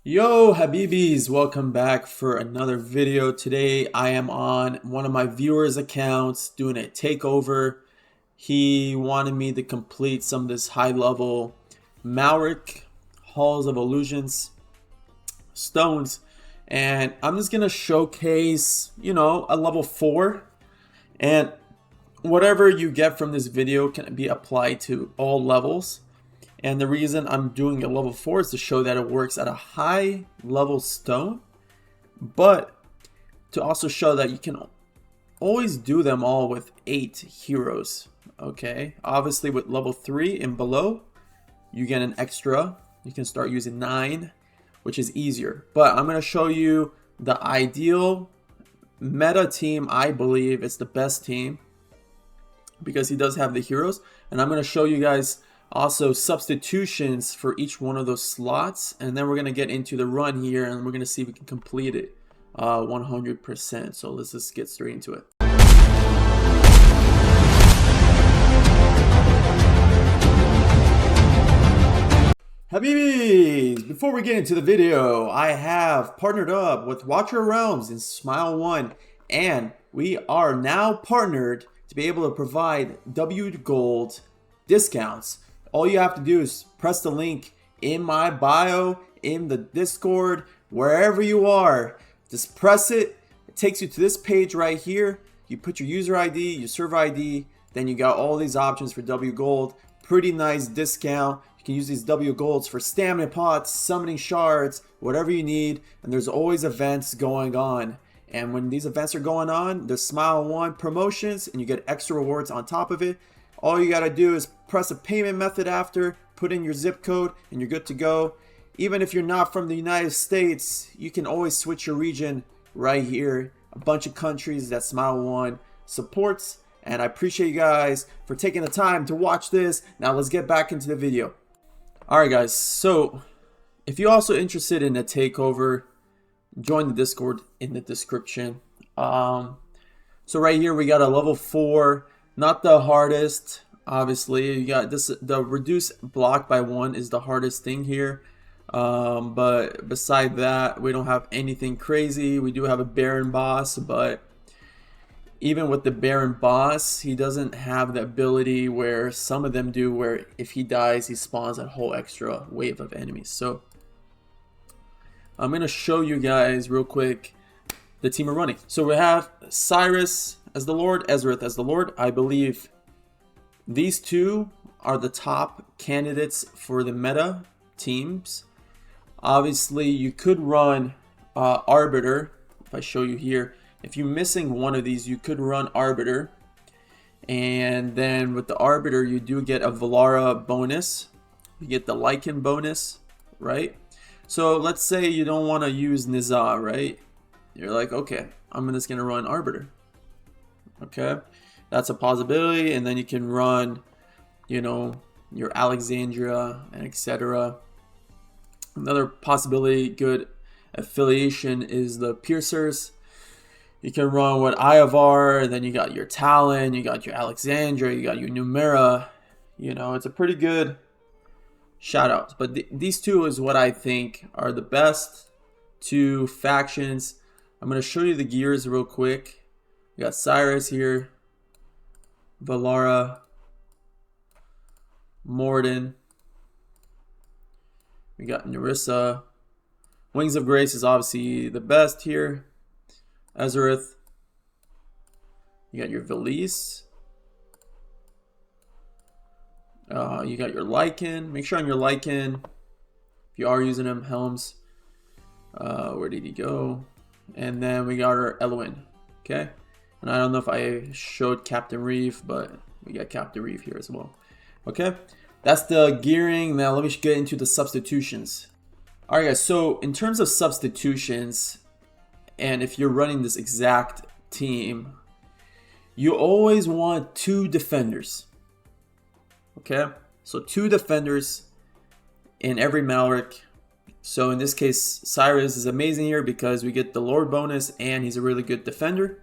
Yo Habibis, welcome back for another video. Today I am on one of my viewers' accounts doing a takeover. He wanted me to complete some of this high level Malrik Halls of Illusions stones, and I'm just gonna showcase, a level 4, and whatever you get from this video can be applied to all levels. And the reason I'm doing a level 4 is to show that it works at a high level stone, but to also show that you can always do them all with 8 heroes. Okay, obviously with level 3 and below, you get an extra. You can start using 9, which is easier. But I'm going to show you the ideal meta team. I believe it's the best team because he does have the heroes. And I'm going to show you guys also substitutions for each one of those slots, and then we're going to get into the run here and we're going to see if we can complete it 100%. So let's just get straight into it. Habibis, before we get into the video, I have partnered up with Watcher of Realms in Smile 1, and we are now partnered to be able to provide W Gold discounts. All you have to do is press the link in my bio, in the Discord, wherever you are. Just press it. It takes you to this page right here. You put your user ID, your server ID, then you got all these options for W Gold. Pretty nice discount. You can use these W Golds for stamina pots, summoning shards, whatever you need. And there's always events going on. And when these events are going on, there's Smile 1 promotions, and you get extra rewards on top of it. All you gotta do is press a payment method after, put in your zip code, and you're good to go. Even if you're not from the United States, you can always switch your region right here. A bunch of countries that Smile 1 supports, and I appreciate you guys for taking the time to watch this. Now let's get back into the video. Alright guys, so if you're also interested in a takeover, join the Discord in the description. So right here we got a level 4. Not the hardest, obviously. You got this. The reduce block by 1 is the hardest thing here. But beside that, we don't have anything crazy. We do have a Baron boss, but even with the Baron boss, he doesn't have the ability where some of them do, where if he dies, he spawns a whole extra wave of enemies. So I'm gonna show you guys real quick the team we're running. So we have Cyrus as the Lord, Ezreath as the Lord. I believe these two are the top candidates for the meta teams. Obviously, you could run Arbiter. If I show you here, if you're missing one of these, you could run Arbiter. And then with the Arbiter, you do get a Valara bonus. You get the Lycan bonus, right? So let's say you don't want to use Nizar, right? You're like, okay, I'm just going to run Arbiter. Okay, that's a possibility. And then you can run, your Alexandria and etc. Another possibility, good affiliation, is the Piercers. You can run with Ivar, and then you got your Talon, you got your Alexandria, you got your Numera. It's a pretty good shout out. But these two is what I think are the best two factions. I'm going to show you the gears real quick. We got Cyrus here, Valara, Morden. We got Nerissa. Wings of Grace is obviously the best here. Ezreath. You got your Velise. You got your Lycan. Make sure on your Lycan, if you are using him, Helms. Where did he go? And then we got our Elwyn. Okay. And I don't know if I showed Captain Reeve, but we got Captain Reeve here as well. Okay, that's the gearing. Now let me get into the substitutions. Alright guys, so in terms of substitutions, and if you're running this exact team, you always want 2 defenders. Okay, so 2 defenders in every Malrik. So in this case, Cyrus is amazing here because we get the Lord bonus and he's a really good defender.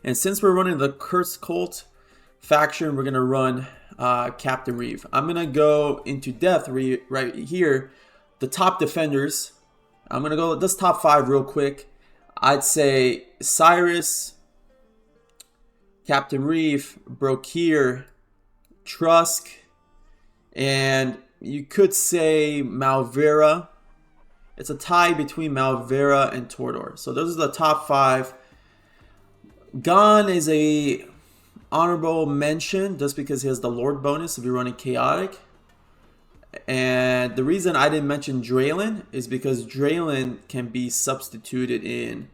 And since we're running the Cursed Cult faction, we're going to run Captain Reeve. I'm going to go into depth right here the top defenders, I'm going to go this top 5 real quick. I'd say Cyrus, Captain Reef, Brokir, Trusk, and you could say Malvera. It's a tie between Malvera and Tordor. So those are the top 5. Gon is a honorable mention just because he has the Lord bonus if you're running Chaotic. And the reason I didn't mention Draylen is because Draylen can be substituted in,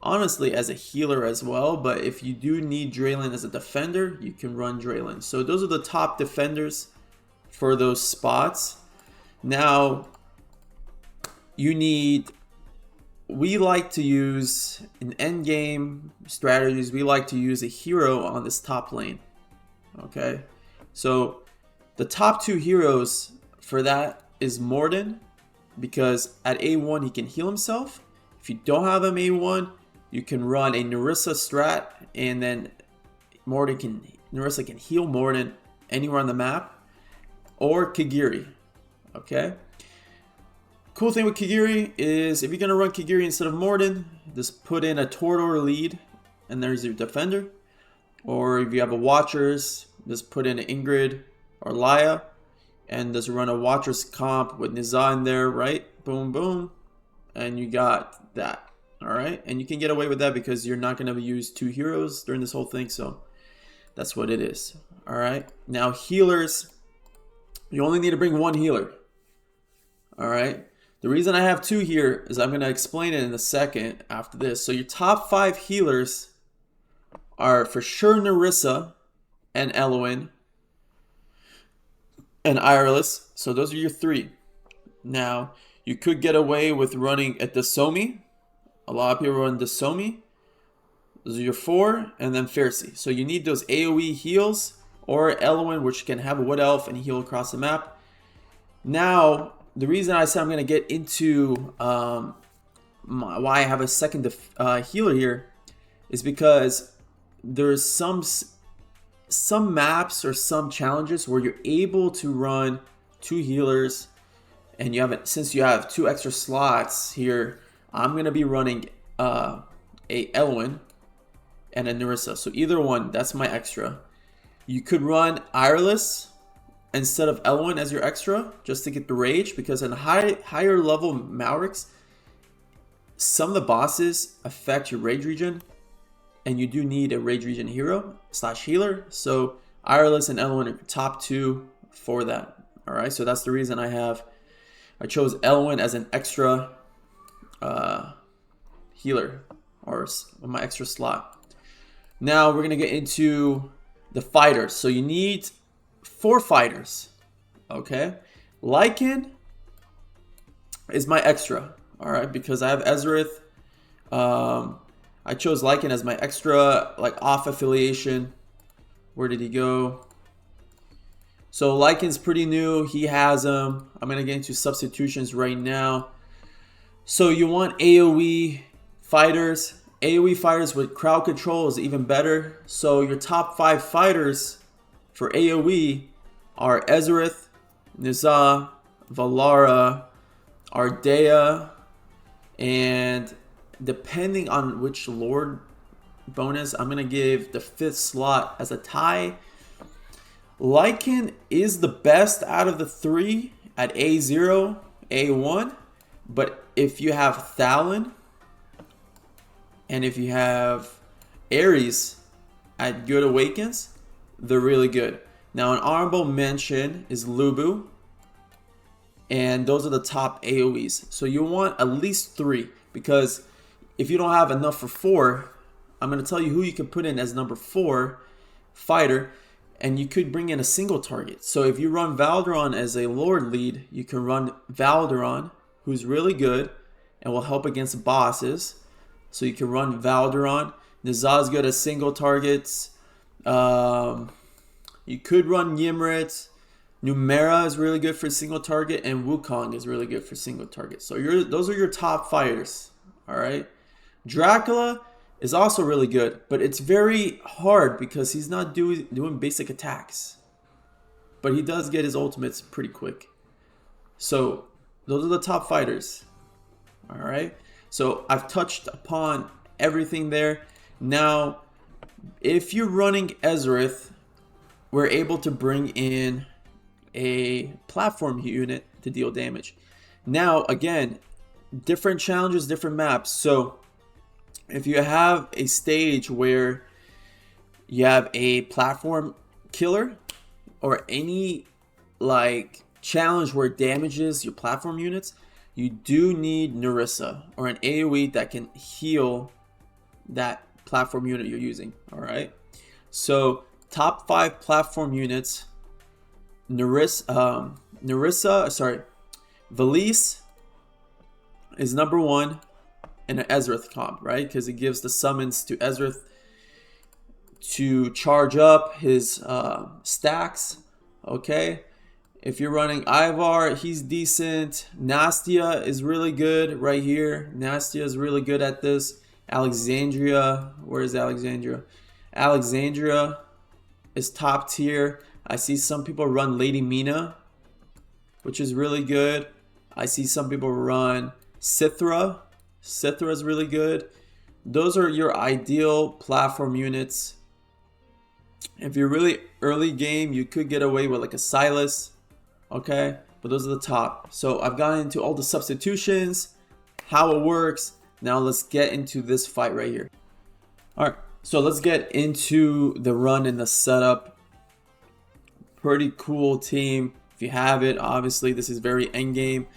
honestly, as a healer as well. But if you do need Draylen as a defender, you can run Draylen. So those are the top defenders for those spots. Now, we like to use, in endgame strategies, we like to use a hero on this top lane. Okay, so the top 2 heroes for that is Morden, because at A1 he can heal himself. If you don't have him A1, you can run a Nerissa strat, and then Nerissa can heal Morden anywhere on the map, or Kagiri. Okay. Cool thing with Kagiri is if you're going to run Kagiri instead of Morden, just put in a Tordor lead and there's your defender. Or if you have a Watchers, just put in an Ingrid or Laya and just run a Watchers comp with Niza in there, right? Boom, boom. And you got that. Alright? And you can get away with that because you're not going to use 2 heroes during this whole thing. So that's what it is. Alright? Now healers, you only need to bring 1 healer. Alright? The reason I have 2 here is I'm going to explain it in a second after this. So your top 5 healers are for sure Nerissa and Eloin and Ireless. So those are your 3. Now, you could get away with running a Dasomi. A lot of people run Dasomi. Those are your 4. And then Pharisee. So you need those AoE heals or Eloin, which can have a Wood Elf and heal across the map. Now, the reason I said I'm going to get into why I have a second healer here is because there's some maps or some challenges where you're able to run 2 healers, and you haven't. Since you have 2 extra slots here, I'm going to be running a Eloin and a Nerissa. So either one, that's my extra. You could run Ireless instead of Eloin as your extra, just to get the rage, because in higher level Malriks, some of the bosses affect your rage regen, and you do need a rage regen hero / healer. So Ireless and Eloin are top 2 for that. Alright, so that's the reason I chose Eloin as an extra healer, or my extra slot. Now we're gonna get into the fighters. So you need 4 fighters. Okay, Lycan is my extra. All right, because I have Ezreath. I chose Lycan as my extra, like, off affiliation. Where did he go? So Lycan's pretty new. He has them. I'm gonna get into substitutions right now. So you want AoE fighters. AoE fighters with crowd control is even better. So your top 5 fighters for AoE are Ezreath, Niza, Valara, Ardea, and depending on which Lord bonus, I'm going to give the 5th slot as a tie. Lycan is the best out of the 3 at A0, A1, but if you have Thalon and if you have Ares at Good Awakens, they're really good. Now, an honorable mention is Lubu, and those are the top AoEs. So you want at least 3, because if you don't have enough for 4, I'm going to tell you who you can put in as number 4 fighter, and you could bring in a single target. So if you run Valderon as a Lord lead, you can run Valderon, who's really good and will help against bosses. So you can run Valderon. Niza's good as single targets. You could run Ymrit. Numera is really good for single target, and Wukong is really good for single target. So those are your top fighters. All right. Dracula is also really good, but it's very hard because he's not doing basic attacks. But he does get his ultimates pretty quick. So Those are the top fighters. All right. So I've touched upon everything there. Now, if you're running Ezreath, we're able to bring in a platform unit to deal damage. Now, again, different challenges, different maps. So if you have a stage where you have a platform killer or any like challenge where it damages your platform units, you do need Narissa or an AoE that can heal that platform unit you're using. All right. So top 5 platform units: Narissa, Valise is number 1 in an Ezreath comp, right? Because it gives the summons to Ezreath to charge up his stacks. Okay. If you're running Ivar, he's decent. Nastia is really good right here. Nastia is really good at this. Alexandria, where is Alexandria? Alexandria is top tier. I see some people run Lady Mina, which is really good. I see some people run Sithra. Sithra is really good. Those are your ideal platform units. If you're really early game, you could get away with like a Silas. Okay, but those are the top. So I've gotten into all the substitutions, how it works. Now let's get into this fight right here. All right, so let's get into the run and the setup. Pretty cool team. If you have it, obviously this is very end game.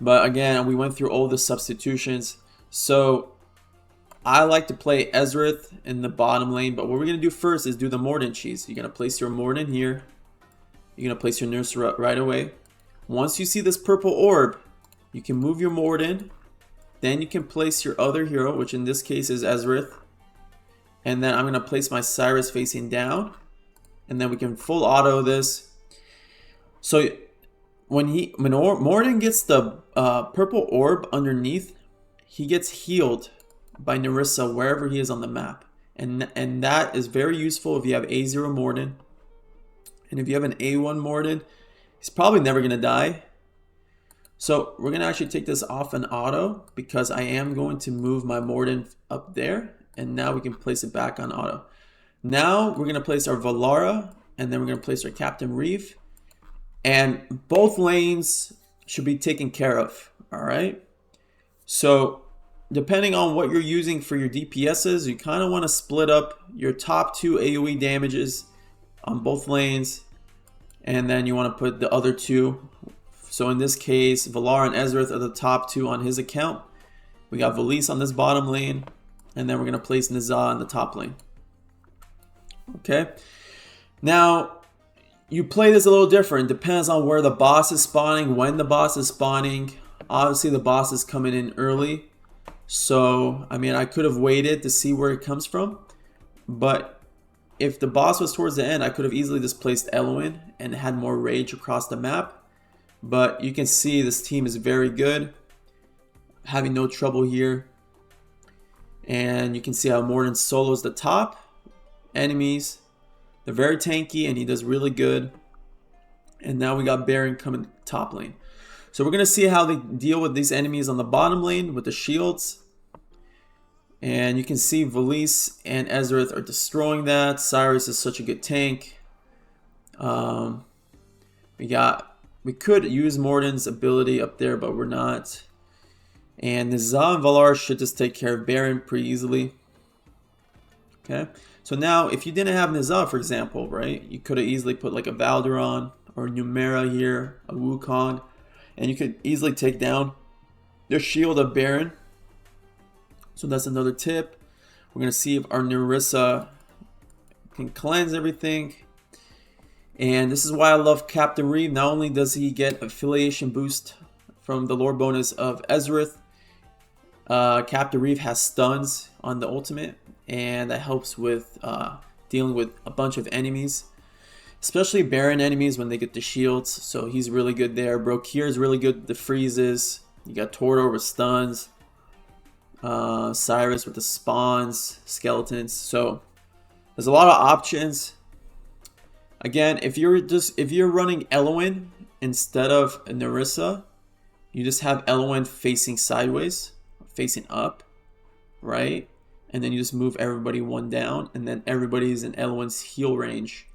But again, we went through all the substitutions. So I like to play Ezreath in the bottom lane. But what we're going to do first is do the Morden cheese. You're going to place your Morden here. You're going to place your nurse right away. Once you see this purple orb, you can move your Morden. Then you can place your other hero, which in this case is Ezreath. And then I'm going to place my Cyrus facing down. And then we can full auto this. So when Morden gets the purple orb underneath, he gets healed by Narissa wherever he is on the map. And that is very useful if you have A0 Morden. And if you have an A1 Morden, he's probably never going to die. So we're going to actually take this off an auto because I am going to move my Morden up there. And now we can place it back on auto. Now we're going to place our Valara and then we're going to place our Captain Reef. And both lanes should be taken care of. All right. So depending on what you're using for your DPSs, you kind of want to split up your top 2 AoE damages on both lanes, and then you want to put the other 2. So in this case, Valar and Ezreath are the top 2 on his account. We got Valise on this bottom lane, and then we're going to place Nizah in the top lane. Okay. Now, you play this a little different. Depends on where the boss is spawning, when the boss is spawning. Obviously, the boss is coming in early. So, I mean, I could have waited to see where it comes from, but if the boss was towards the end, I could have easily just placed Elwyn and had more rage across the map. But you can see this team is very good. Having no trouble here. And you can see how Morden solos the top enemies. They're very tanky and he does really good. And now we got Baron coming top lane. So we're going to see how they deal with these enemies on the bottom lane with the shields. And you can see Valise and Ezreath are destroying that. Cyrus is such a good tank. We could use Morden's ability up there, but we're not. And Nizah and Valar should just take care of Baron pretty easily. Okay. So now, if you didn't have Nizah, for example, right, you could have easily put like a Valderon or Numera here, a Wukong, and you could easily take down their shield of Baron. So that's another tip. We're going to see if our Narissa can cleanse everything. And this is why I love Captain Reeve. Not only does he get affiliation boost from the lore bonus of Ezreath, Captain Reeve has stuns on the ultimate. And that helps with dealing with a bunch of enemies. Especially Baron enemies when they get the shields. So he's really good there. Brokir is really good with the freezes. You got Tordor with stuns. Cyrus with the spawns, skeletons. So there's a lot of options. Again, if you're running Elwyn instead of Narissa, you just have Elwyn facing sideways, facing up, right? And then you just move everybody one down, and then everybody's in Elwyn's heal range.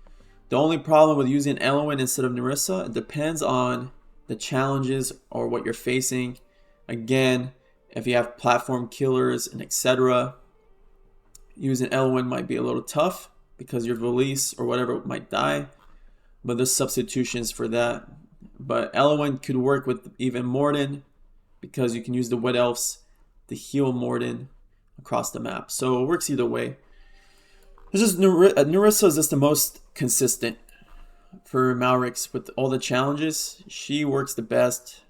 The only problem with using Elwyn instead of Nerissa, it depends on the challenges or what you're facing. Again, if you have platform killers and etc., using Elwyn might be a little tough because your release or whatever might die, but there's substitutions for that. But Elwyn could work with even Morden because you can use the Wood Elves to heal Morden across the map. So it works either way. It's just Nerissa is just the most consistent for Malrik's with all the challenges. She works the best,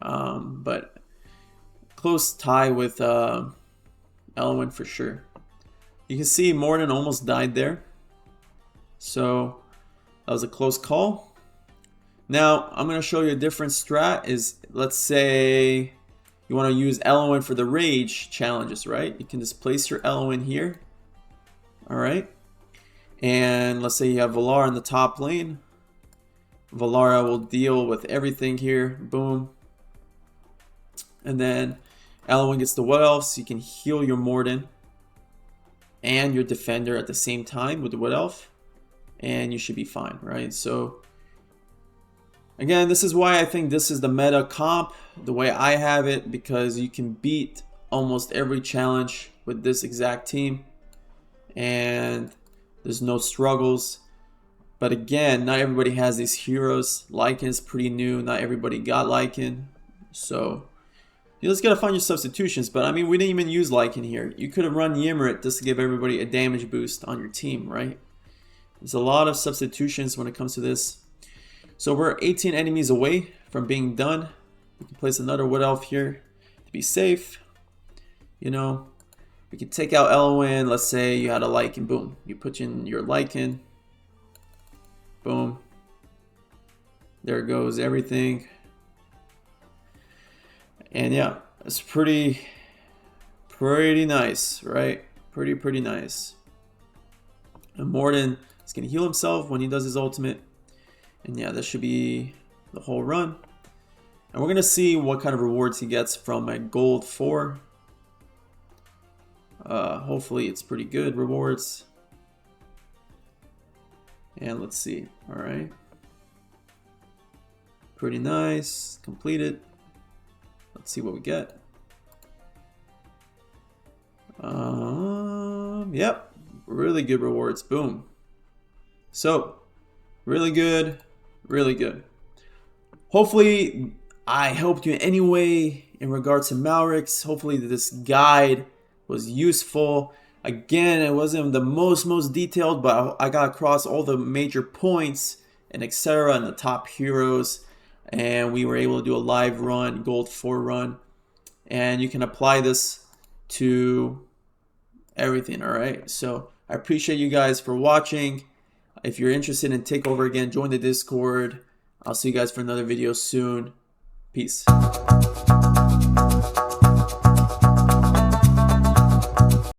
but close tie with Elwyn for sure. You can see Morden almost died there, so that was a close call. Now I'm going to show you a different strat. Is let's say you want to use Elwyn for the rage challenges, right? You can just place your Elwyn here. All right. And let's say you have Valara in the top lane. Valara will deal with everything here. Boom. And then Elwyn gets the Wood Elf, so you can heal your Morden and your defender at the same time with the Wood Elf. And you should be fine, right? So again, this is why I think this is the meta comp, the way I have it, because you can beat almost every challenge with this exact team. And there's no struggles. But again, not everybody has these heroes. Lycan's pretty new. Not everybody got Lycan. So you just gotta find your substitutions. But I mean, we didn't even use Lycan here. You could have run Ymrit just to give everybody a damage boost on your team, right? There's a lot of substitutions when it comes to this. So we're 18 enemies away from being done. We can place another Wood Elf here to be safe. You know, we can take out Elwyn. Let's say you had a Lycan. Boom. You put in your Lycan. Boom. There goes everything. And yeah, it's pretty nice, right? Pretty nice. And Morden is going to heal himself when he does his ultimate. And yeah, that should be the whole run. And we're going to see what kind of rewards he gets from a gold 4. Hopefully it's pretty good rewards. And let's see. All right. Pretty nice. Completed. Let's see what we get. Yep. Really good rewards. Boom. So, really good. Really good. Hopefully, I helped you in any way in regards to Malrik's. Hopefully, this guide was useful. Again, it wasn't the most detailed, but I got across all the major points and etc. and the top heroes. And we were able to do a live run, gold 4 run. And you can apply this to everything, all right? So I appreciate you guys for watching. If you're interested in Takeover again, join the Discord. I'll see you guys for another video soon. Peace.